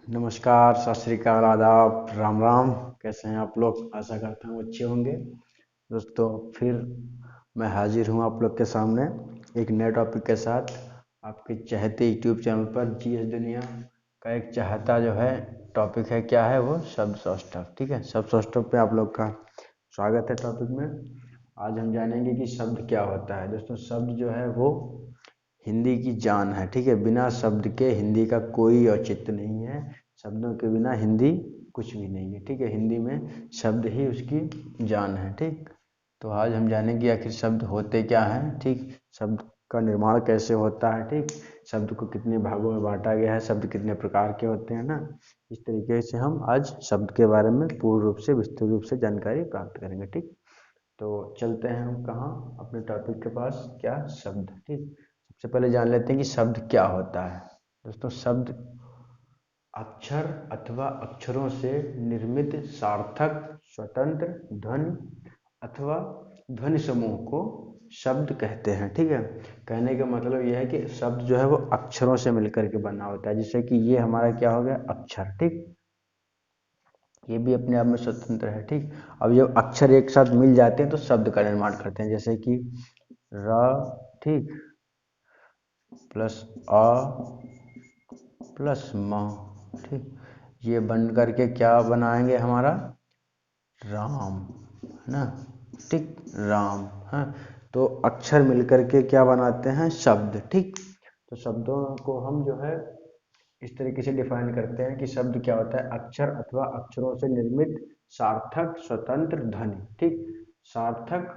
नमस्कार, सत श्री अकाल, आदाब, राम राम। कैसे हैं आप लोग? आशा करता हूँ अच्छे होंगे। दोस्तों, फिर मैं हाजिर हूँ आप लोग के सामने एक नए टॉपिक के साथ। आपके चहेते यूट्यूब चैनल पर जीएस दुनिया का एक चाहता जो है टॉपिक है, क्या है वो? शब्द सौष्ठव। ठीक है, शब्द सौष्ठव पे आप लोग का स्वागत है। टॉपिक में आज हम जानेंगे कि शब्द क्या होता है। दोस्तों, शब्द जो है वो हिंदी की जान है। ठीक है, बिना शब्द के हिंदी का कोई औचित्य नहीं है। शब्दों के बिना हिंदी कुछ भी नहीं है। ठीक है, हिंदी में शब्द ही उसकी जान है। ठीक, तो आज हम जानेंगे आखिर शब्द होते क्या हैं। ठीक, शब्द का निर्माण कैसे होता है। ठीक, शब्द को कितने भागों में बांटा गया है, शब्द कितने प्रकार के होते हैं ना। इस तरीके से हम आज शब्द के बारे में पूर्ण रूप से विस्तृत रूप से जानकारी प्राप्त करेंगे। ठीक, तो चलते हैं हम कहाँ, अपने टॉपिक के पास। क्या? शब्द। ठीक, सबसे पहले जान लेते हैं कि शब्द क्या होता है। दोस्तों, शब्द अक्षर अथवा अक्षरों से निर्मित सार्थक स्वतंत्र ध्वनि अथवा ध्वनि समूह को शब्द कहते हैं। ठीक है, कहने का मतलब यह है कि शब्द जो है वो अक्षरों से मिलकर के बना होता है। जैसे कि ये हमारा क्या हो गया? अक्षर। ठीक, ये भी अपने आप में स्वतंत्र है। ठीक, अब जब अक्षर एक साथ मिल जाते हैं तो शब्द का निर्माण करते हैं। जैसे कि र, ठीक, प्लस अ प्लस म। ठीक, ये बन करके क्या बनाएंगे? हमारा राम, है ना। ठीक, राम है। तो अक्षर मिलकर के क्या बनाते हैं? शब्द। ठीक, तो शब्दों को हम जो है इस तरीके से डिफाइन करते हैं कि शब्द क्या होता है? अक्षर अथवा अक्षरों से निर्मित सार्थक स्वतंत्र ध्वनि। ठीक, सार्थक,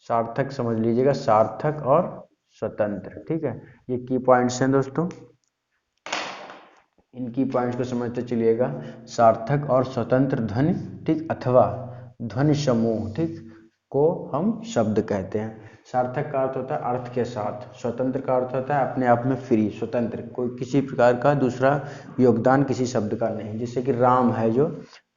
सार्थक समझ लीजिएगा, सार्थक और स्वतंत्र। ठीक है, ये की पॉइंट्स हैं दोस्तों। इन की पॉइंट्स को समझते चलिएगा। सार्थक और स्वतंत्र ध्वनि, ठीक, अथवा ध्वनि समूह, ठीक, को हम शब्द कहते हैं। सार्थक का अर्थ होता है अर्थ के साथ, स्वतंत्र का अर्थ होता है अपने आप में फ्री, स्वतंत्र, कोई किसी प्रकार का दूसरा योगदान किसी शब्द का नहीं। जैसे कि राम है, जो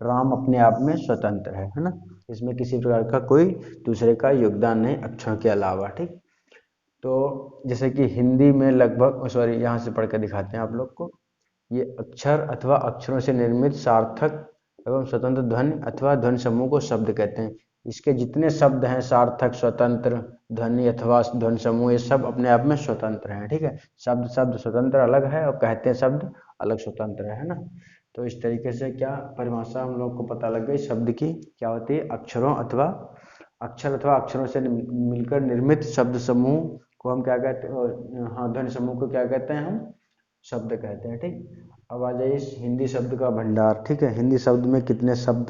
राम अपने आप में स्वतंत्र है ना, इसमें किसी प्रकार का कोई दूसरे का योगदान नहीं अक्षरों के अलावा। ठीक, तो जैसे कि हिंदी में लगभग, सॉरी, यहाँ से पढ़ कर दिखाते हैं आप लोग को। ये अक्षर अथवा अक्षरों से निर्मित सार्थक एवं स्वतंत्र ध्वनि अथवा ध्वनि समूह को शब्द कहते हैं। इसके जितने शब्द हैं, सार्थक, स्वतंत्र, ध्वनि अथवा ध्वनि समूह, ये सब अपने आप में स्वतंत्र हैं। ठीक है, शब्द शब्द स्वतंत्र अलग है और कहते हैं शब्द अलग स्वतंत्र है ना। तो इस तरीके से क्या परिभाषा हम लोग को पता लग गई शब्द की क्या होती है? अक्षरों अथवा अक्षर अथवा अक्षरों से मिलकर निर्मित शब्द समूह को हम क्या कहते हैं? हाँ, ध्वनि समूह को क्या कहते हैं? हम शब्द कहते हैं। ठीक, अब आ जाइए इस हिंदी शब्द का भंडार। ठीक है, हिंदी शब्द में कितने शब्द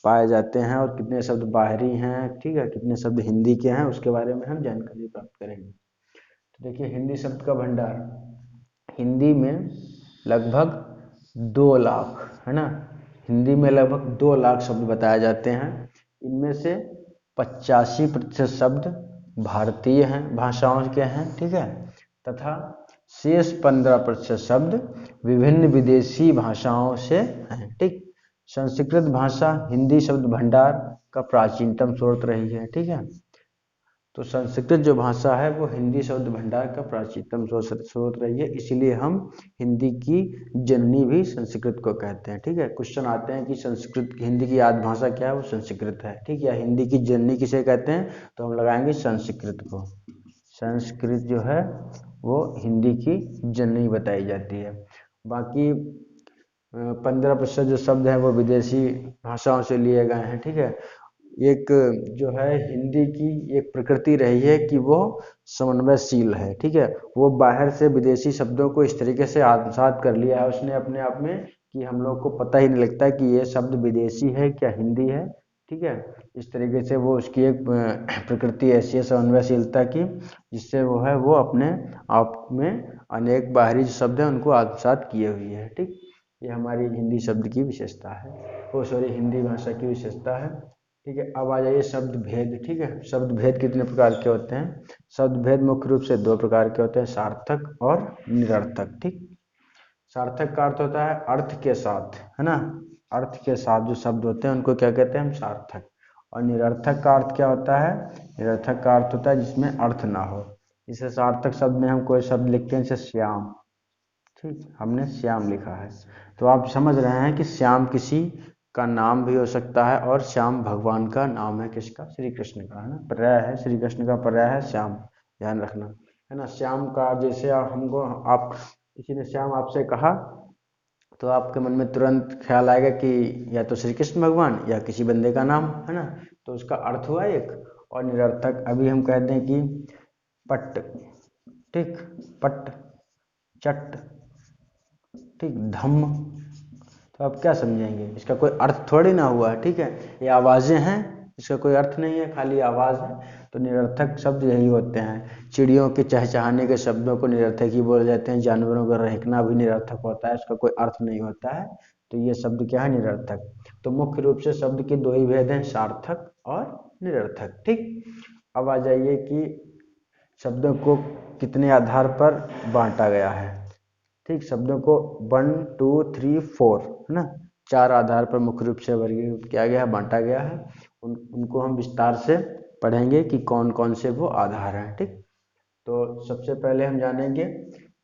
पाए जाते हैं और कितने शब्द बाहरी हैं, ठीक है, कितने शब्द हिंदी के हैं, उसके बारे में हम जानकारी प्राप्त करेंगे। तो देखिए, हिंदी शब्द का भंडार हिंदी में लगभग 2 लाख, है ना। हिंदी में लगभग 2 लाख शब्द बताए जाते हैं। इनमें से 85% शब्द भारतीय हैं, भाषाओं के हैं। ठीक है, तथा शेष 15% शब्द विभिन्न विदेशी भाषाओं से हैं। ठीक, संस्कृत भाषा हिंदी शब्द भंडार का प्राचीनतम स्रोत रही है। ठीक है, तो संस्कृत जो भाषा है वो हिंदी शब्द भंडार का प्राचीनतम स्रोत रही है, इसीलिए हम हिंदी की जननी भी संस्कृत को कहते हैं। ठीक है, क्वेश्चन आते हैं कि संस्कृत हिंदी की आदि भाषा क्या है? वो संस्कृत है। ठीक, या हिंदी की जननी किसे कहते हैं? तो हम लगाएंगे संस्कृत को। संस्कृत जो है वो हिंदी की जननी बताई जाती है। बाकी 15% जो शब्द हैं वो विदेशी भाषाओं से लिए गए हैं। ठीक है, एक जो है हिंदी की एक प्रकृति रही है कि वो समन्वयशील है। ठीक है, वो बाहर से विदेशी शब्दों को इस तरीके से आत्मसात कर लिया है उसने अपने आप में कि हम लोग को पता ही नहीं लगता कि ये शब्द विदेशी है क्या हिंदी है। ठीक है, इस तरीके से वो उसकी एक प्रकृति ऐसी है समन्वयशीलता की, जिससे वो है वो अपने आप में अनेक बाहरी जो शब्द हैं उनको आत्मसात किए हुए है। ठीक, ये हमारी हिंदी शब्द की विशेषता है, वो सॉरी हिंदी भाषा की विशेषता है। ठीक है, अब आ जाइए शब्द भेद। ठीक है, शब्द भेद कितने प्रकार के होते हैं? शब्द भेद मुख्य रूप से 2 प्रकार के होते हैं, सार्थक और निरर्थक। ठीक, सार्थक का अर्थ होता है अर्थ के साथ, है ना, अर्थ के साथ जो शब्द होते हैं उनको क्या कहते हैं? हम सार्थक। और निरर्थक का अर्थ क्या होता है? निरर्थक का अर्थ होता है जिसमें अर्थ ना हो। जैसे सार्थक शब्द में हम कोई शब्द लिखते हैं, जैसे श्याम, ठीक, हमने श्याम लिखा है। तो आप समझ रहे हैं कि श्याम किसी का नाम भी हो सकता है और श्याम भगवान का नाम है, किसका? श्री कृष्ण का, है ना, पर्याय है, श्री कृष्ण का पर्याय है श्याम, ध्यान रखना, है ना। श्याम का जैसे आप किसी ने श्याम आपसे कहा तो आपके मन में तुरंत ख्याल आएगा कि या तो श्री कृष्ण भगवान या किसी बंदे का नाम, है ना। तो उसका अर्थ हुआ एक। और निरर्थक अभी हम कहते हैं कि पट, ठीक, पट, चट, ठीक, धम्म। तो आप क्या समझेंगे? इसका कोई अर्थ थोड़ी ना हुआ है, ठीक है, ये आवाज़ें हैं, इसका कोई अर्थ नहीं है, खाली आवाज़ है। तो निरर्थक शब्द यही होते हैं। चिड़ियों के चहचहाने के शब्दों को निरर्थक ही बोले जाते हैं, जानवरों का रहकना भी निरर्थक होता है, इसका कोई अर्थ नहीं होता है। तो ये शब्द क्या है? निरर्थक। तो मुख्य रूप से शब्द के दो ही भेद हैं, सार्थक और निरर्थक, ठीक। अब आ जाइए कि शब्दों को कितने आधार पर बांटा गया है, ठीक। शब्दों को 1 2 3 4, है ना, 4 आधार पर मुख्य रूप से वर्गीकृत किया गया है, बांटा गया है। उनको हम विस्तार से पढ़ेंगे कि कौन कौन से वो आधार हैं, ठीक। तो सबसे पहले हम जानेंगे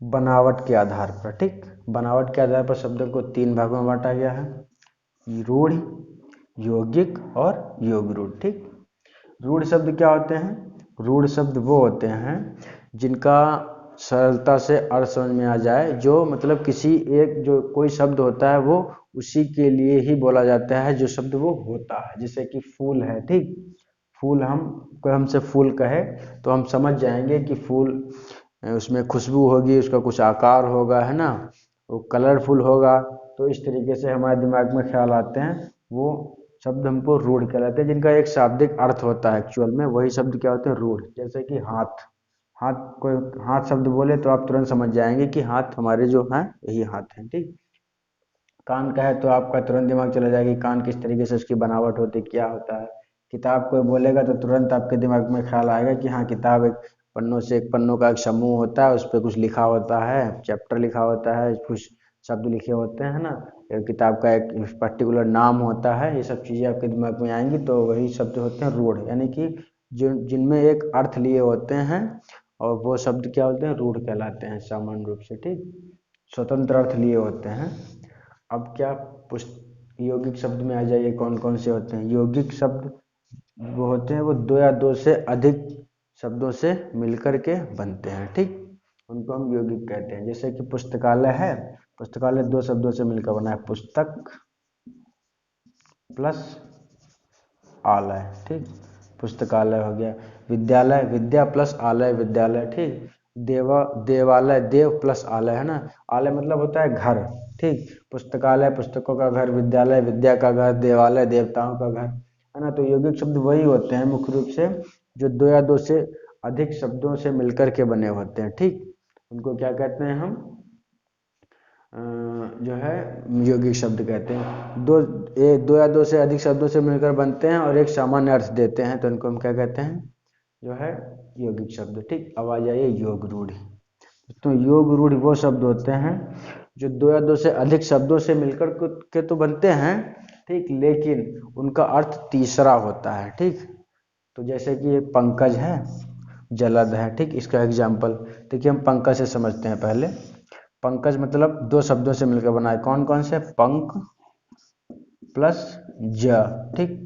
बनावट के आधार पर, ठीक। बनावट के आधार पर शब्दों को 3 भागों में बांटा गया है, रूढ़, यौगिक और योग रूढ़, ठीक। रूढ़ शब्द क्या होते हैं? रूढ़ शब्द वो होते हैं जिनका सरलता से अर्थ समझ में आ जाए, जो मतलब किसी एक जो कोई शब्द होता है वो उसी के लिए ही बोला जाता है जो शब्द वो होता है। जैसे कि फूल है, ठीक, फूल, हम कोई हमसे फूल कहे तो हम समझ जाएंगे कि फूल, उसमें खुशबू होगी, उसका कुछ आकार होगा, है ना, वो कलरफुल होगा। तो इस तरीके से हमारे दिमाग में ख्याल आते हैं, वो शब्द हमको रूढ़ कहलाते हैं, जिनका एक शाब्दिक अर्थ होता है एक्चुअल में, वही शब्द क्या होते हैं? रूढ़। जैसे कि हाथ, हाथ, कोई हाथ शब्द बोले तो आप तुरंत समझ जाएंगे कि हाथ हमारे जो हैं यही हाथ हैं, ठीक। कान का है तो आपका तुरंत दिमाग चला जाएगा कि कान किस तरीके से उसकी बनावट होती है, क्या होता है। किताब कोई बोलेगा तो तुरंत आपके दिमाग में ख्याल आएगा कि हाँ, किताब एक पन्नों से, एक पन्नों का एक समूह होता है, उस पर कुछ लिखा होता है, चैप्टर लिखा होता है, कुछ शब्द लिखे होते हैं, ना, एक किताब का एक पर्टिकुलर नाम होता है। ये सब चीज़ें आपके दिमाग में आएंगी तो वही शब्द होते हैं रूढ़, यानी कि जिनमें एक अर्थ लिए होते हैं, और वो शब्द क्या होते हैं? रूढ़ कहलाते हैं सामान्य रूप से, ठीक, स्वतंत्र अर्थ लिए होते हैं। अब क्या यौगिक शब्द में आ जाइए, कौन कौन से होते हैं यौगिक शब्द? वो होते हैं वो 2 या 2 से अधिक शब्दों से मिलकर के बनते हैं, ठीक, उनको हम यौगिक कहते हैं। जैसे कि पुस्तकालय है, पुस्तकालय 2 शब्दों से मिलकर बना है, पुस्तक प्लस आलय, ठीक, पुस्तकालय हो गया। विद्यालय, विद्या प्लस आलय, विद्यालय, ठीक। देवालय, देव प्लस आलय, है ना, आलय मतलब होता है घर, ठीक। पुस्तकालय, पुस्तकों का घर, विद्यालय, विद्या का घर, देवालय, देवताओं का घर, है ना। तो यौगिक शब्द वही होते हैं मुख्य रूप से जो 2 या 2 से अधिक शब्दों से मिलकर के बने होते हैं, ठीक। उनको क्या कहते हैं हम? जो है यौगिक शब्द कहते हैं। 2 या 2 से अधिक शब्दों से मिलकर बनते हैं और एक सामान्य अर्थ देते हैं, तो इनको हम क्या कहते हैं? जो है यौगिक शब्द, ठीक। अब आ जाइए योग रूढ़। तो योग रूढ़ वो शब्द होते हैं जो 2 या 2 से अधिक शब्दों से मिलकर के तो बनते हैं, ठीक, लेकिन उनका अर्थ तीसरा होता है, ठीक। तो जैसे कि एक पंकज है, जलद है, ठीक, इसका एग्जाम्पल देखिए, हम पंकज से समझते हैं पहले। पंकज मतलब 2 शब्दों से मिलकर बना है, कौन कौन से? पंक प्लस ज, ठीक।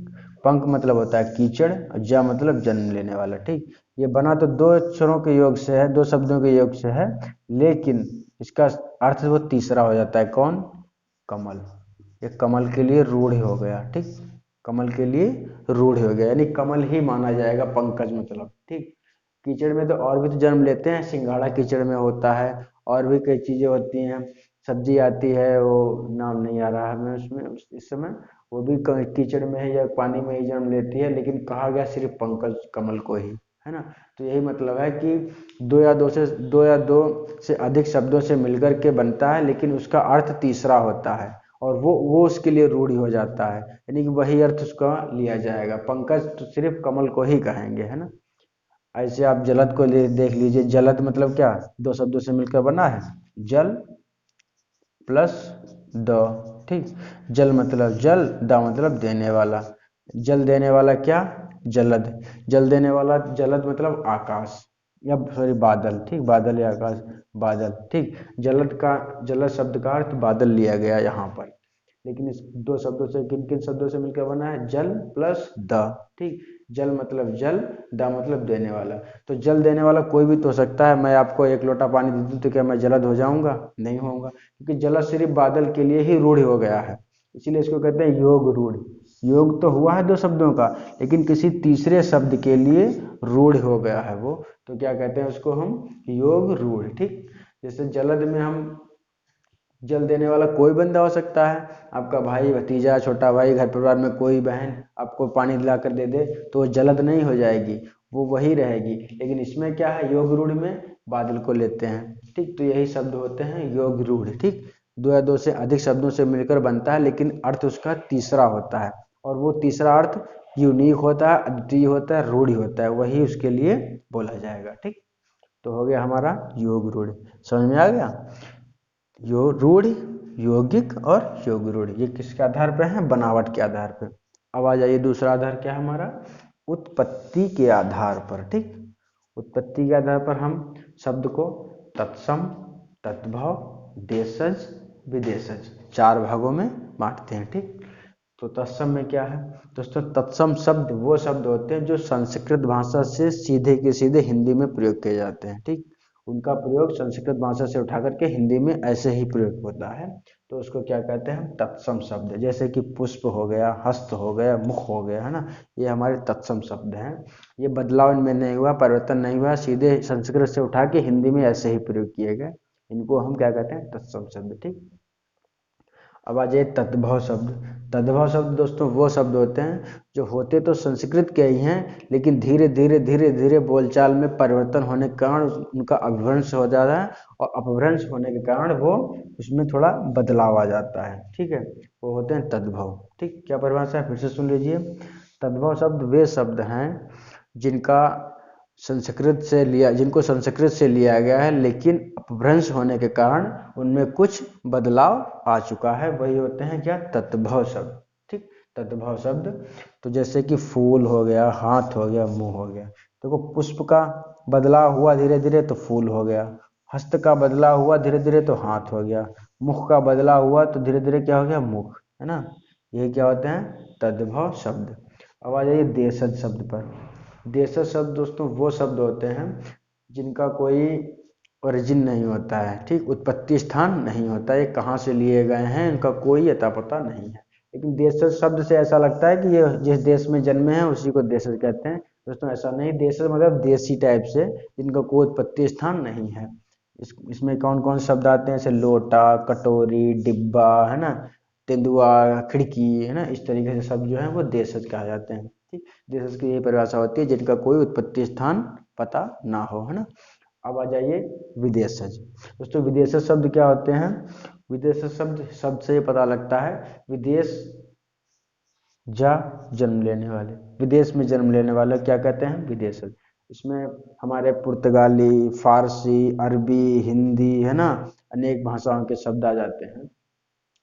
पंक मतलब होता है कीचड़, और ज मतलब जन्म लेने वाला, ठीक। ये बना तो 2 अक्षरों के योग से है, 2 शब्दों के योग से है, लेकिन इसका अर्थ वो तीसरा हो जाता है, कौन? कमल। ये कमल के लिए रूढ़ हो गया, ठीक, कमल के लिए रूढ़ हो गया, यानी कमल ही माना जाएगा पंकज मतलब, ठीक। कीचड़ में तो और भी तो जन्म लेते हैं, सिंघाड़ा कीचड़ में होता है, और भी कई चीज़ें होती हैं, सब्जी आती है, वो नाम नहीं आ रहा है हमें उसमें इस समय, वो भी कीचड़ में है या पानी में ही जन्म लेती है, लेकिन कहा गया सिर्फ पंकज कमल को ही, है ना। तो यही मतलब है कि 2 या 2 से अधिक शब्दों से मिलकर के बनता है, लेकिन उसका अर्थ तीसरा होता है, और वो उसके लिए रूढ़ी हो जाता है, यानी कि वही अर्थ उसका लिया जाएगा। पंकज तो सिर्फ कमल को ही कहेंगे, है ना। ऐसे आप जलद को देख लीजिए, जलद मतलब क्या? 2 शब्दों से मिलकर बना है, जल प्लस द, ठीक। जल मतलब जल, द मतलब देने वाला, जल देने वाला क्या? जलद। जल देने वाला जलद मतलब आकाश, या सॉरी बादल, ठीक, बादल या आकाश, बादल, ठीक। जलद शब्द का अर्थ बादल लिया गया यहाँ पर, लेकिन इस दो शब्दों से किन किन शब्दों से मिलकर बना है? जल प्लस द, ठीक। जल मतलब जल, द मतलब देने वाला। तो जल देने वाला कोई भी तो हो सकता है। मैं आपको एक लोटा पानी दे दूं तो क्या मैं जलद हो जाऊंगा? नहीं होऊंगा, क्योंकि जलद सिर्फ बादल के लिए ही रूढ़ हो गया है, इसीलिए इसको कहते हैं योग रूढ़। योग तो हुआ है दो शब्दों का, लेकिन किसी तीसरे शब्द के लिए रूढ़ हो गया है वो, तो क्या कहते हैं उसको हम? योग रूढ़, ठीक। जैसे जलद में हम जल देने वाला कोई बंदा हो सकता है, आपका भाई, भतीजा, छोटा भाई, घर परिवार में कोई बहन आपको पानी दिला कर दे दे तो वो जलद नहीं हो जाएगी, वो वही रहेगी। लेकिन इसमें क्या है? योग रूढ़ में बादल को लेते हैं, ठीक। तो यही शब्द होते हैं योग रूढ़, ठीक। दो या दो से अधिक शब्दों से मिलकर बनता है, लेकिन अर्थ उसका तीसरा होता है, और वो तीसरा अर्थ यूनिक होता है, अद्वितीय होता है, रूढ़ होता है, वही उसके लिए बोला जाएगा, ठीक। तो हो गया हमारा योग रूढ़। समझ में आ गया? रूढ़, यौगिक और योग रूढ़, ये किसके आधार पर है? बनावट के आधार पर। अब आ जाइए दूसरा आधार क्या है हमारा? उत्पत्ति के आधार पर, ठीक। उत्पत्ति के आधार पर हम शब्द को तत्सम, तद्भव, देशज, विदेशज चार भागों में बांटते हैं, ठीक। तो तत्सम में क्या है दोस्तों? तत्सम शब्द वो शब्द होते हैं जो संस्कृत भाषा से सीधे के सीधे हिंदी में प्रयोग किए जाते हैं, ठीक। उनका प्रयोग संस्कृत भाषा से उठा करके हिंदी में ऐसे ही प्रयोग होता है, तो उसको क्या कहते हैं हम? तत्सम शब्द। जैसे कि पुष्प हो गया, हस्त हो गया, मुख हो गया, है ना, ये हमारे तत्सम शब्द हैं। ये बदलाव इनमें नहीं हुआ, परिवर्तन नहीं हुआ, सीधे संस्कृत से उठा के हिंदी में ऐसे ही प्रयोग किए गए, इनको हम क्या कहते हैं? तत्सम शब्द, ठीक। अब आ जाइए तद्भव शब्द। तद्भव शब्द दोस्तों वो शब्द होते हैं जो होते तो संस्कृत के ही हैं, लेकिन धीरे धीरे धीरे धीरे बोलचाल में परिवर्तन होने के कारण उनका अपभ्रंश हो जाता है, और अपभ्रंश होने के कारण वो उसमें थोड़ा बदलाव आ जाता है, ठीक है, वो होते हैं तद्भव, ठीक। क्या परिभाषा है? फिर से सुन लीजिए। तद्भव शब्द वे शब्द हैं जिनको संस्कृत से लिया गया है, लेकिन अपभ्रंश होने के कारण उनमें कुछ बदलाव आ चुका है, वही होते हैं क्या? तद्भव शब्द, ठीक। तद्भव शब्द, तो जैसे कि फूल हो गया, हाथ हो गया, मुंह हो गया। देखो, पुष्प का बदलाव हुआ धीरे धीरे तो फूल हो गया, हस्त का बदलाव हुआ धीरे धीरे तो हाथ हो गया, मुख का बदलाव हुआ तो धीरे धीरे क्या हो गया? मुख, है ना। ये क्या होते हैं? तद्भव शब्द। अब आ जाइए देशज शब्द पर। देशज शब्द दोस्तों वो शब्द होते हैं जिनका कोई ओरिजिन नहीं होता है, ठीक, उत्पत्ति स्थान नहीं होता, ये कहाँ से लिए गए हैं इनका कोई अता पता नहीं है। लेकिन देशज शब्द से ऐसा लगता है कि ये जिस देश में जन्मे हैं उसी को देशज कहते हैं। दोस्तों ऐसा नहीं, देशज मतलब देसी टाइप से, जिनका कोई उत्पत्ति स्थान नहीं है। इसमें कौन कौन शब्द आते हैं? जैसे लोटा, कटोरी, डिब्बा, है ना, तेंदुआ, खिड़की, है ना, इस तरीके से शब्द जो है वो देशज कहा जाते हैं, ठीक। देशज की यही परिभाषा होती है जिनका कोई उत्पत्ति स्थान पता ना हो, है ना। अब आ जाइए विदेशज। दोस्तों विदेशज शब्द क्या होते हैं? विदेशज शब्द से ये पता लगता है विदेश जा जन्म लेने वाले, विदेश में जन्म लेने वाले क्या कहते हैं? विदेशज। इसमें हमारे पुर्तगाली, फारसी, अरबी, हिंदी, है ना, अनेक भाषाओं के शब्द आ जाते हैं।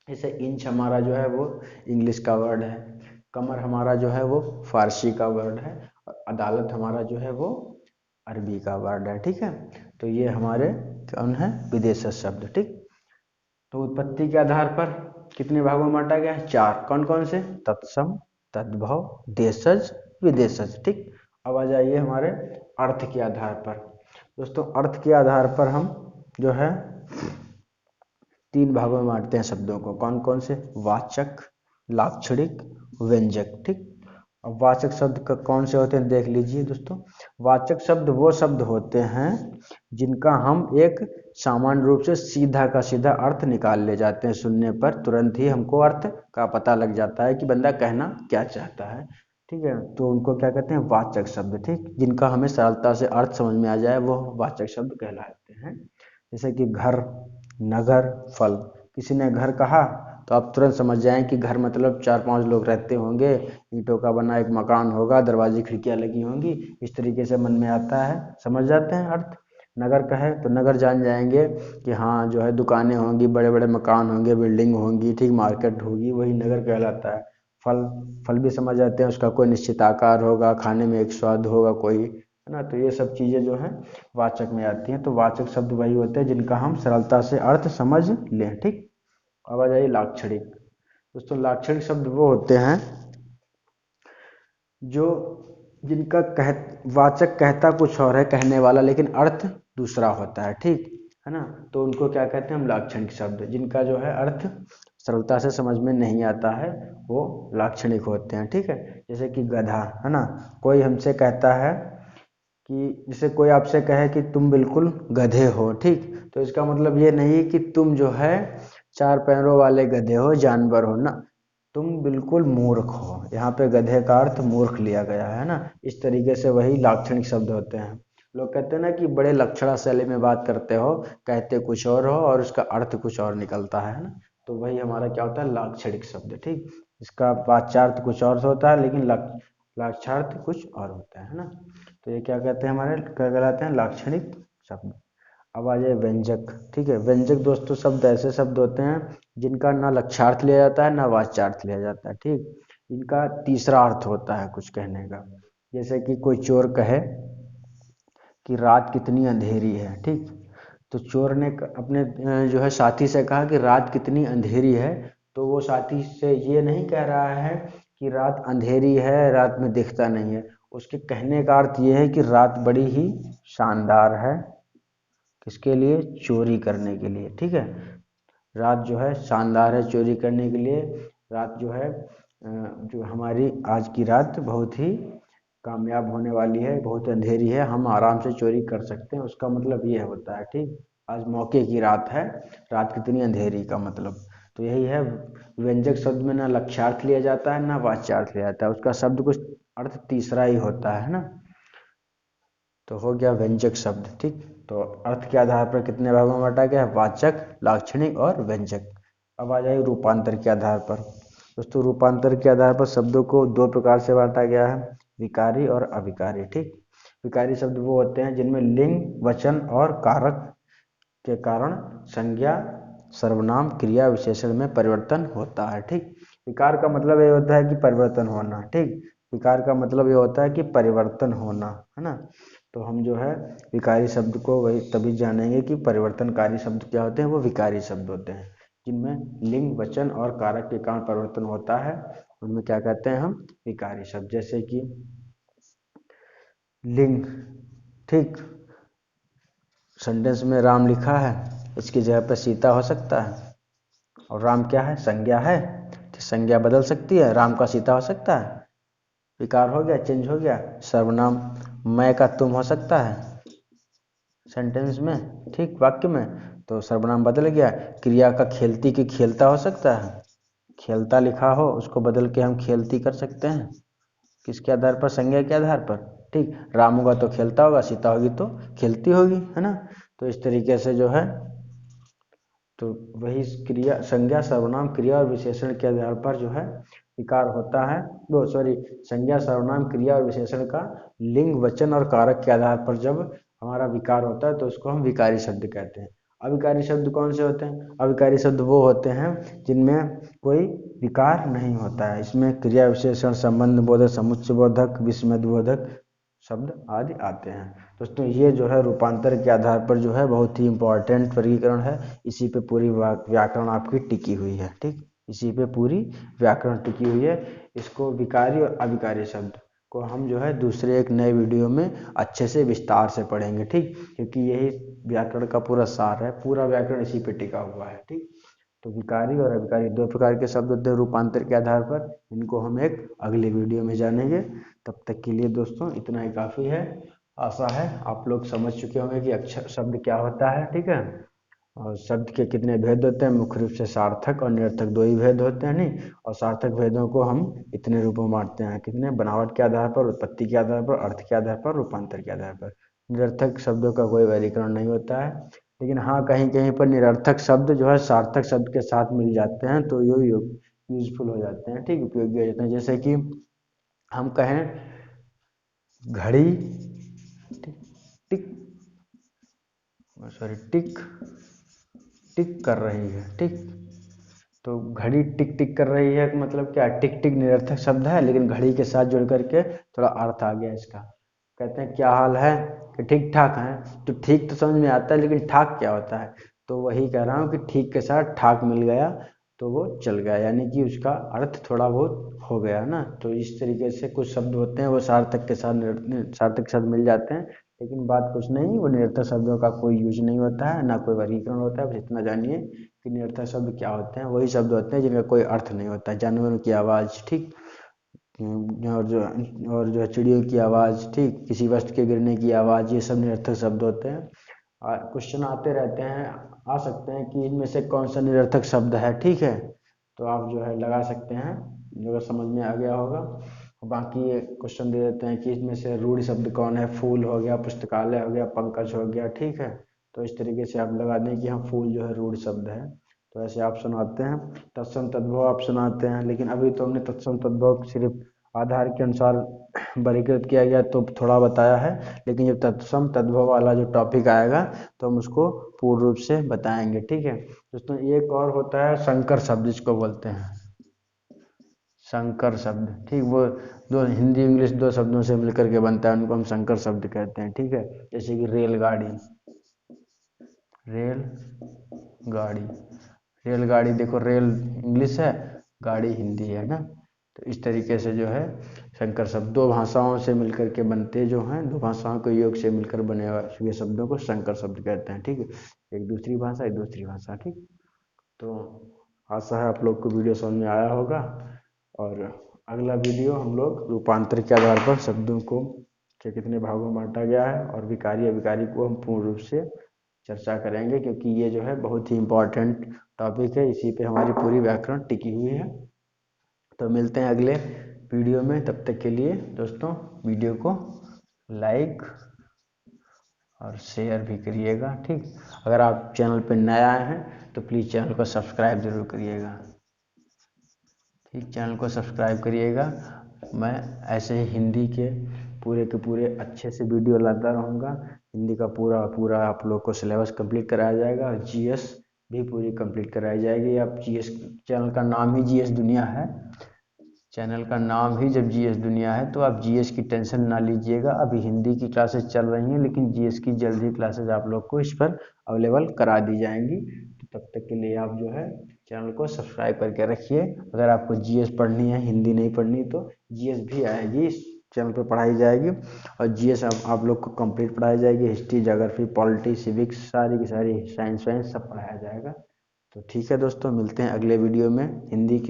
जैसे इंच हमारा जो है वो इंग्लिश का वर्ड है, कमर हमारा जो है वो फारसी का वर्ड है, और अदालत हमारा जो है वो अरबी का वर्ड है, ठीक है। तो ये हमारे कौन है? विदेशज शब्द, ठीक। तो उत्पत्ति के आधार पर कितने भागों में बांटा गया है? चार। कौन कौन से? तत्सम, तद्भव, देशज, विदेशज, ठीक। अब आ जाइए हमारे अर्थ के आधार पर। दोस्तों अर्थ के आधार पर हम जो है तीन भागों में बांटते हैं शब्दों को। कौन कौन से? वाचक, लाक्षणिक, व्यंजक, ठीक। अब वाचक शब्द का कौन से होते हैं देख लीजिए दोस्तों। वाचक शब्द वो शब्द होते हैं जिनका हम एक सामान्य रूप से सीधा का सीधा अर्थ निकाल ले जाते हैं, सुनने पर तुरंत ही हमको अर्थ का पता लग जाता है कि बंदा कहना क्या चाहता है, ठीक है। तो उनको क्या कहते हैं? वाचक शब्द, ठीक। जिनका हमें सरलता से अर्थ समझ में आ जाए वो वाचक शब्द कहलाते हैं। जैसे कि घर, नगर, फल। किसी ने घर कहा तो आप तुरंत समझ जाएं कि घर मतलब 4-5 लोग रहते होंगे, ईंटों का बना एक मकान होगा, दरवाजे खिड़कियां लगी होंगी, इस तरीके से मन में आता है, समझ जाते हैं अर्थ। नगर कहे तो नगर जान जाएंगे कि हाँ जो है दुकानें होंगी, बड़े बड़े मकान होंगे, बिल्डिंग होंगी, ठीक, मार्केट होगी, वही नगर कहलाता है। फल, फल भी समझ जाते हैं, उसका कोई निश्चित आकार होगा, खाने में एक स्वाद होगा कोई, है है ना। तो ये सब चीज़ें जो हैं वाचक में आती हैं। तो वाचक शब्द वही होते हैं जिनका हम सरलता से अर्थ समझ लें, ठीक। अब आ जाइए लाक्षणिक। दोस्तों लाक्षणिक शब्द वो होते हैं जो जिनका वाचक कहता कुछ और है, कहने वाला, लेकिन अर्थ दूसरा होता है, ठीक है ना। तो उनको क्या कहते हैं हम, लाक्षणिक शब्द। जिनका जो है अर्थ सरलता से समझ में नहीं आता है वो लाक्षणिक होते हैं, ठीक है। जैसे कि गधा, है ना। कोई हमसे कहता है कि जैसे कोई आपसे कहे कि तुम बिल्कुल गधे हो, ठीक। तो इसका मतलब ये नहीं कि तुम जो है चार पैरों वाले गधे हो, जानवर हो ना, तुम बिल्कुल मूर्ख हो। यहाँ पे गधे का अर्थ मूर्ख लिया गया है ना। इस तरीके से वही लाक्षणिक शब्द होते हैं। लोग कहते हैं ना कि बड़े लक्षणा शैली में बात करते हो, कहते कुछ और हो और उसका अर्थ कुछ और निकलता है ना। तो वही हमारा क्या होता है, लाक्षणिक शब्द, ठीक। इसका वाच्यार्थ कुछ और होता है लेकिन लाक्षार्थ कुछ और होता है ना। तो ये क्या कहते हैं, हमारे क्या कहलाते हैं, लाक्षणिक शब्द। अब आ जाए व्यंजक, ठीक है। व्यंजक दोस्तों शब्द ऐसे शब्द होते हैं जिनका ना लक्षार्थ लिया जाता है ना वाच्यार्थ लिया जाता है, ठीक। इनका तीसरा अर्थ होता है कुछ कहने का। जैसे कि कोई चोर कहे कि रात कितनी अंधेरी है, ठीक। तो चोर ने अपने जो है साथी से कहा कि रात कितनी अंधेरी है। तो वो साथी से ये नहीं कह रहा है कि रात अंधेरी है, रात में दिखता नहीं है। उसके कहने का अर्थ ये है कि रात बड़ी ही शानदार है, किसके लिए, चोरी करने के लिए, ठीक है। रात जो है शानदार है चोरी करने के लिए। रात जो है जो हमारी आज की रात बहुत ही कामयाब होने वाली है, बहुत अंधेरी है, हम आराम से चोरी कर सकते हैं, उसका मतलब ये होता है, ठीक। आज मौके की रात है, रात कितनी अंधेरी का मतलब। तो यही है, व्यंजक शब्द में ना लक्ष्यार्थ लिया जाता है ना वाच्यार्थ लिया जाता है, उसका शब्द कुछ अर्थ तीसरा ही होता है ना। तो हो गया व्यंजक शब्द, ठीक। तो अर्थ के आधार पर कितने भागों में बांटा गया है, वाचक, लाक्षणिक और व्यंजक। अब आ जाइए रूपांतर के आधार पर। दोस्तों रूपांतर के आधार पर शब्दों को दो प्रकार से बांटा गया है, विकारी और अविकारी, ठीक। विकारी शब्द वो होते हैं जिनमें लिंग, वचन और कारक के कारण संज्ञा, सर्वनाम, क्रिया, विशेषण में परिवर्तन होता है, ठीक। विकार का मतलब ये होता है कि परिवर्तन होना, ठीक। विकार का मतलब ये होता है कि परिवर्तन होना, है ना। तो हम जो है विकारी शब्द को वही तभी जानेंगे कि परिवर्तनकारी शब्द क्या होते हैं, वो विकारी शब्द होते हैं जिनमें लिंग, वचन और कारक के कारण परिवर्तन होता है, उनमें क्या कहते हैं हम, विकारी शब्द। जैसे कि लिंग, ठीक। सेंटेंस में राम लिखा है, इसकी जगह पर सीता हो सकता है। और राम क्या है, संज्ञा है, तो संज्ञा बदल सकती है, राम का सीता हो सकता है, विकार हो गया, चेंज हो गया। सर्वनाम मैं का तुम हो सकता है सेंटेंस में, ठीक, वाक्य में, तो सर्वनाम बदल गया। क्रिया का खेलती की खेलता हो सकता है, खेलता लिखा हो उसको बदल के हम खेलती कर सकते हैं, किसके आधार पर, संज्ञा के आधार पर, ठीक। राम होगा तो खेलता होगा, सीता होगी तो खेलती होगी, है ना। तो इस तरीके से जो है, तो वही क्रिया, संज्ञा, सर्वनाम, क्रिया और विशेषण के आधार पर जो है विकार होता है, वो सॉरी, संज्ञा, सर्वनाम, क्रिया और विशेषण का लिंग, वचन और कारक के आधार पर जब हमारा विकार होता है तो उसको हम विकारी शब्द कहते हैं। अविकारी शब्द कौन से होते हैं, अविकारी शब्द वो होते हैं जिनमें कोई विकार नहीं होता है, इसमें क्रिया, विशेषण, संबंध बोधक, समुच्चय बोधक, विस्मय बोधक शब्द आदि आते हैं। दोस्तों ये जो है रूपांतर के आधार पर जो है बहुत ही इम्पोर्टेंट वर्गीकरण है, इसी पे पूरी व्याकरण आपकी टिकी हुई है, ठीक। इसी पे पूरी व्याकरण टिकी हुई है। इसको विकारी और अविकारी शब्द को हम जो है दूसरे एक नए वीडियो में अच्छे से विस्तार से पढ़ेंगे, ठीक। क्योंकि यही व्याकरण का पूरा सार है, पूरा व्याकरण इसी पे टिका हुआ है, ठीक। तो विकारी और अविकारी दो प्रकार के शब्द होते हैं रूपांतर के आधार पर, इनको हम एक अगले वीडियो में जानेंगे। तब तक के लिए दोस्तों इतना ही काफ़ी है। आशा है आप लोग समझ चुके होंगे कि अक्षर शब्द क्या होता है, ठीक है। और शब्द के कितने भेद होते हैं, मुख्य रूप से सार्थक और निरर्थक दो ही भेद होते हैं, नहीं। और सार्थक भेदों को हम इतने रूपों में बांटते हैं, कितने, बनावट के आधार पर, उत्पत्ति के आधार पर, अर्थ के आधार पर, रूपांतर के आधार पर। निरर्थक शब्दों का कोई वर्गीकरण नहीं होता है, लेकिन हाँ कहीं कहीं पर निरर्थक शब्द जो है सार्थक शब्द के साथ मिल जाते हैं तो यो यूजफुल हो जाते हैं, ठीक, उपयोगी हो जाते हैं। जैसे कि हम कहें घड़ी टिक टिक, सॉरी, टिक टिक कर रही है, ठीक। तो घड़ी टिक टिक कर रही है मतलब क्या, टिक टिक निरर्थक शब्द है लेकिन घड़ी के साथ जुड़ करके थोड़ा अर्थ आ गया इसका। कहते हैं क्या हाल है, कि ठीक ठाक है। तो ठीक तो समझ में आता है, लेकिन ठाक क्या होता है? तो वही कह रहा हूँ कि ठीक के साथ ठाक मिल गया तो वो चल गया, यानी कि उसका अर्थ थोड़ा बहुत हो गया ना। तो इस तरीके से कुछ शब्द होते हैं वो सार्थक के साथ सार्थक के साथ मिल जाते हैं, लेकिन बात कुछ नहीं, वो निरर्थक शब्दों का कोई यूज नहीं होता है, ना कोई वर्गीकरण होता है। बस इतना जानिए कि निरर्थक शब्द क्या होते हैं। वही शब्द होते हैं जिनका कोई अर्थ नहीं होता है। जानवरों की आवाज़, ठीक, और जो है चिड़ियों की आवाज़, ठीक, किसी वस्तु के गिरने की आवाज़, ये सब निरर्थक शब्द होते हैं। क्वेश्चन आते रहते हैं, आ सकते हैं कि इनमें से कौन सा निरर्थक शब्द है, ठीक है। तो आप जो है लगा सकते हैं, जो अगर समझ में आ गया होगा। बाकी ये क्वेश्चन दे देते हैं कि इसमें से रूढ़ शब्द कौन है। फूल हो गया, पुस्तकालय हो गया, पंकज हो गया, ठीक है। तो इस तरीके से आप लगा दें कि हाँ फूल जो है रूढ़ शब्द है। तो ऐसे ऑप्शन आते हैं। तत्सम तद्भव ऑप्शन आते हैं, लेकिन अभी तो हमने तत्सम तद्भव सिर्फ आधार के अनुसार वर्गीकृत किया गया तो थोड़ा बताया है, लेकिन जब तत्सम तद्भव वाला जो टॉपिक आएगा तो हम उसको पूर्ण रूप से बताएंगे, ठीक है दोस्तों। एक और होता है संकर शब्द, जिसको बोलते हैं संकर शब्द, ठीक। वो दो हिंदी इंग्लिश दो शब्दों से मिलकर के बनता है, उनको हम संकर शब्द कहते हैं, ठीक है। जैसे कि रेलगाड़ी, रेल गाड़ी, रेलगाड़ी देखो, रेल इंग्लिश है, गाड़ी हिंदी है ना। तो इस तरीके से जो है संकर शब्द दो भाषाओं से मिलकर के बनते जो हैं, दो भाषाओं के योग से मिलकर बने हुए शब्दों को संकर शब्द कहते हैं, ठीक है। एक दूसरी भाषा, एक दूसरी भाषा, ठीक। तो आशा है आप लोग को वीडियो समझ में आया होगा, और अगला वीडियो हम लोग रूपांतर के आधार पर शब्दों को के कितने भागों में बांटा गया है और विकारी अविकारी को हम पूर्ण रूप से चर्चा करेंगे, क्योंकि ये जो है बहुत ही इम्पोर्टेंट टॉपिक है, इसी पे हमारी पूरी व्याकरण टिकी हुई है। तो मिलते हैं अगले वीडियो में, तब तक के लिए दोस्तों वीडियो को लाइक और शेयर भी करिएगा, ठीक। अगर आप चैनल पर नए आए हैं तो प्लीज़ चैनल को सब्सक्राइब ज़रूर करिएगा, ठीक। चैनल को सब्सक्राइब करिएगा। मैं ऐसे ही हिंदी के पूरे अच्छे से वीडियो लाता रहूँगा। हिंदी का पूरा पूरा आप लोग को सिलेबस कंप्लीट कराया जाएगा, और जीएस भी पूरी कंप्लीट कराई जाएगी। आप जीएस, चैनल का नाम ही जीएस दुनिया है, चैनल का नाम ही जब जीएस दुनिया है तो आप जीएस की टेंशन ना लीजिएगा। अभी हिंदी की क्लासेस चल रही हैं, लेकिन जीएस की जल्दी क्लासेस आप लोग को इस पर अवेलेबल करा दी जाएंगी। तो तब तक के लिए आप जो है चैनल को सब्सक्राइब करके रखिए। अगर आपको जीएस पढ़नी है, हिंदी नहीं पढ़नी, तो जीएस भी आएगी, इस चैनल पर पढ़ाई जाएगी। और जीएस आप लोग को कंप्लीट पढ़ाई जाएगी। हिस्ट्री, ज्योग्राफी, पॉलिटी, सिविक्स, सारी की सारी साइंस वाइंस सब पढ़ाया जाएगा। तो ठीक है दोस्तों, मिलते हैं अगले वीडियो में हिंदी के।